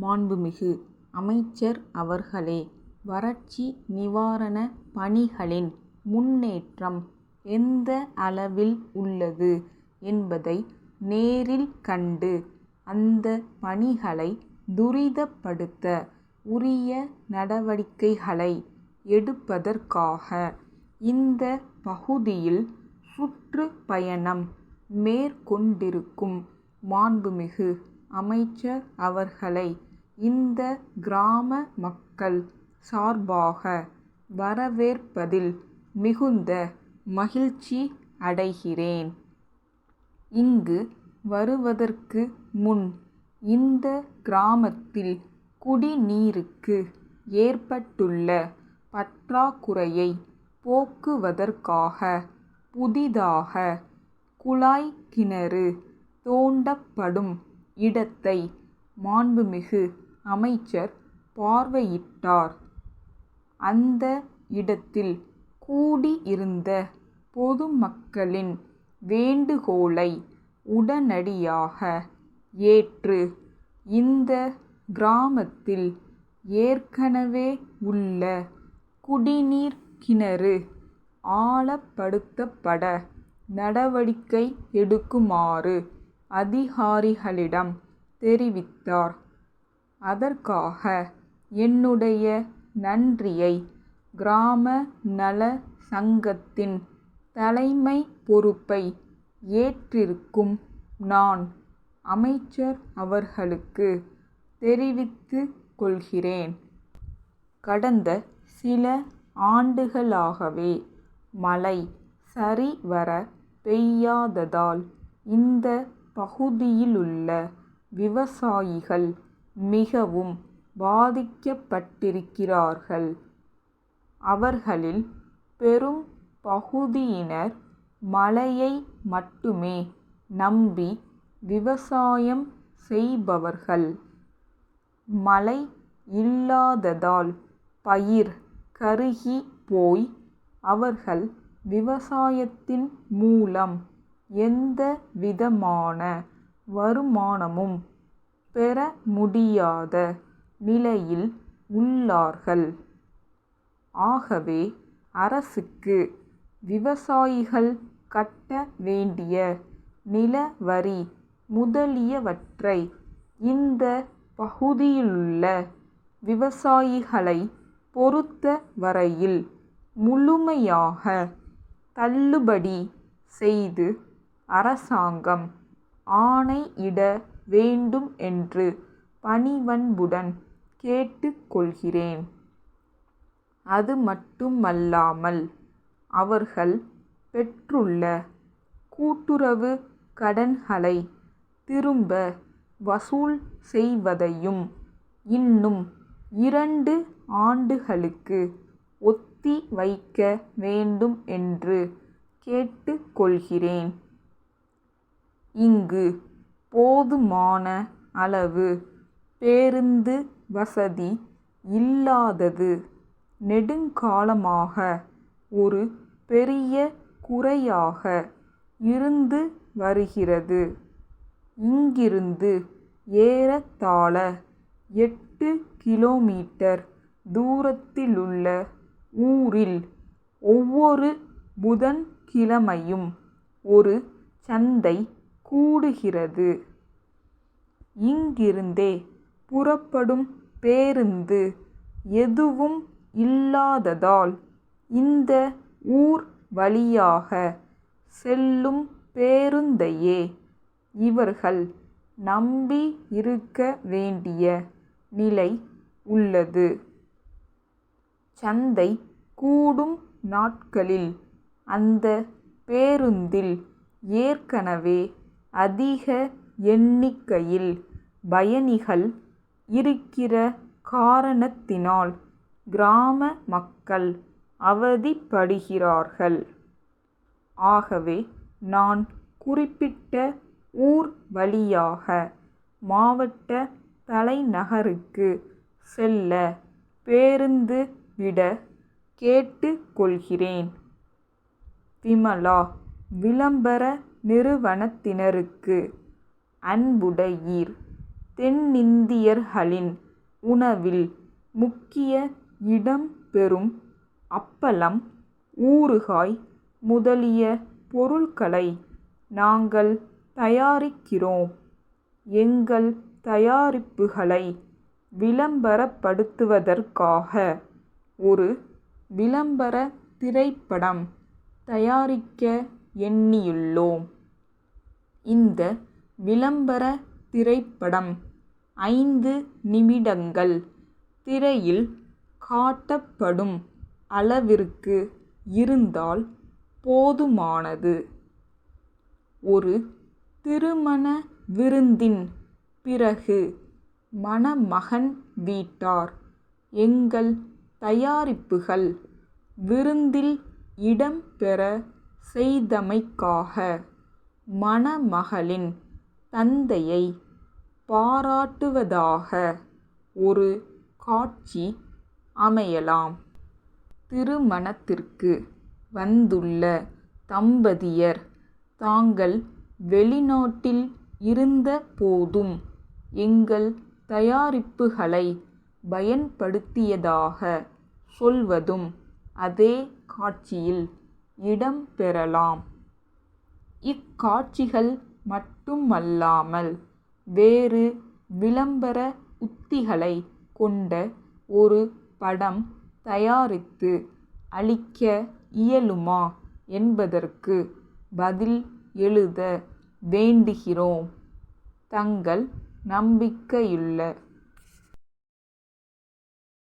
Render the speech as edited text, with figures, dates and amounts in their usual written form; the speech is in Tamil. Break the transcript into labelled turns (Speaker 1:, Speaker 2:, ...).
Speaker 1: மாண்புமிகு அமைச்சர் அவர்களே, வறட்சி நிவாரண பணிகளின் முன்னேற்றம் எந்த அளவில் உள்ளது என்பதை நேரில் கண்டு அந்த பணிகளை துரிதப்படுத்த உரிய நடவடிக்கைகளை எடுப்பதற்காக இந்த பகுதியில் சுற்றுப்பயணம் மேற்கொண்டிருக்கும் மாண்புமிகு அமைச்சர் அவர்களை இந்த கிராம மக்கள் சார்பாக வரவேற்பதில் மிகுந்த மகிழ்ச்சி அடைகிறேன். இங்கு வருவதற்கு முன் இந்த கிராமத்தில் குடிநீருக்கு ஏற்பட்டுள்ள பற்றாக்குறையை போக்குவதற்காக புதிதாக குழாய் கிணறு தோண்டப்படும் இடத்தை மாண்புமிகு அமைச்சர் பார்வையிட்டார். அந்த இடத்தில் கூடியிருந்த பொதுமக்களின் வேண்டுகோளை உடனடியாக ஏற்று இந்த கிராமத்தில் ஏற்கனவே உள்ள குடிநீர் கிணறு ஆழப்படுத்தப்பட நடவடிக்கை எடுக்குமாறு அதிகாரிகளிடம் தெரிவித்தார். அதற்காக என்னுடைய நன்றியை கிராம நல சங்கத்தின் தலைமை பொறுப்பை ஏற்றிருக்கும் நான் அமைச்சர் அவர்களுக்கு தெரிவித்துக் கொள்கிறேன். கடந்த சில ஆண்டுகளாகவே மழை சரிவர பெய்யாததால் இந்த பகுதியிலுள்ள விவசாயிகள் மிகவும் பாதிக்கப்பட்டிருக்கிறார்கள். அவர்களில் பெரும் பகுதியினர் மழையை மட்டுமே நம்பி விவசாயம் செய்பவர்கள். மழை இல்லாததால் பயிர் கருகி போய் அவர்கள் விவசாயத்தின் மூலம் எந்த விதமான வருமானமும் பெற முடியாத நிலையில் உள்ளார்கள். ஆகவே அரசுக்கு விவசாயிகள் கட்ட வேண்டிய நில வரி முதலியவற்றை இந்த பகுதியிலுள்ள விவசாயிகளை பொறுத்த வரையில் முழுமையாக தள்ளுபடி செய்து அரசாங்கம் ஆணையிட வேண்டும் என்று பணிவன்புடன் கேட்டுக்கொள்கிறேன். அது மட்டுமல்லாமல் அவர்கள் பெற்றுள்ள கூட்டுறவு கடன்களை திரும்ப வசூல் செய்வதையும் இன்னும் 2 ஆண்டுகளுக்கு ஒத்தி வைக்க வேண்டும் என்று கேட்டுக்கொள்கிறேன். இங்கு போதுமான அளவு பேருந்து வசதி இல்லாதது நெடுங்காலமாக ஒரு பெரிய குறையாக இருந்து வருகிறது. இங்கிருந்து ஏறத்தாழ 8 கிலோமீட்டர் தூரத்திலுள்ள ஊரில் ஒவ்வொரு புதன்கிழமையும் ஒரு சந்தை கூடுகிறது. இங்கிருந்தே புறப்படும் பேருந்து எதுவும் இல்லாததால் இந்த ஊர் வழியாக செல்லும் பேருந்தையே இவர்கள் நம்பி இருக்க வேண்டிய நிலை உள்ளது. சந்தை கூடும் நாட்களில் அந்த பேருந்தில் ஏற்கனவே அதிக எண்ணிக்கையில் பயணிகள் இருக்கிற காரணத்தினால் கிராம மக்கள் அவதிப்படுகிறார்கள். ஆகவே நான் குறிப்பிட்ட ஊர் வழியாக மாவட்ட தலைநகருக்கு செல்ல பேருந்து விட கேட்டுக்கொள்கிறேன். விமலா விளம்பர நிறுவனத்தினருக்கு அன்புடையீர். தென்னிந்தியர்களின் உணவில் முக்கிய இடம் பெறும் அப்பளம், ஊறுகாய் முதலிய பொருள்களை நாங்கள் தயாரிக்கிறோம். எங்கள் தயாரிப்புகளை விளம்பரப்படுத்துவதற்காக ஒரு விளம்பர திரைப்படம் தயாரிக்க எண்ணியுள்ளோம். இந்த விளம்பர திரைப்படம் 5 நிமிடங்கள் திரையில் காட்டப்படும் அளவிற்கு இருந்தால் போதுமானது. ஒரு திருமண விருந்தின் பிறகு மணமகன் வீட்டார் எங்கள் தயாரிப்புகள் விருந்தில் இடம்பெற செய்தமைக்காக மணமகளின் தந்தையை பாராட்டுவதாக ஒரு காட்சி அமையலாம். திருமணத்திற்கு வந்துள்ள தம்பதியர் தாங்கள் வெளிநாட்டில் இருந்த போதும் எங்கள் தயாரிப்புகளை பயன்படுத்தியதாக சொல்வதும் அதே காட்சியில் இடம்பெறலாம். இக்காட்சிகள் மட்டுமல்லாமல் வேறு விளம்பர உத்திகளை கொண்ட ஒரு படம் தயாரித்து அளிக்க இயலுமா என்பதற்கு பதில் எழுத வேண்டுகிறோம். தங்கள் நம்பிக்கையுள்ள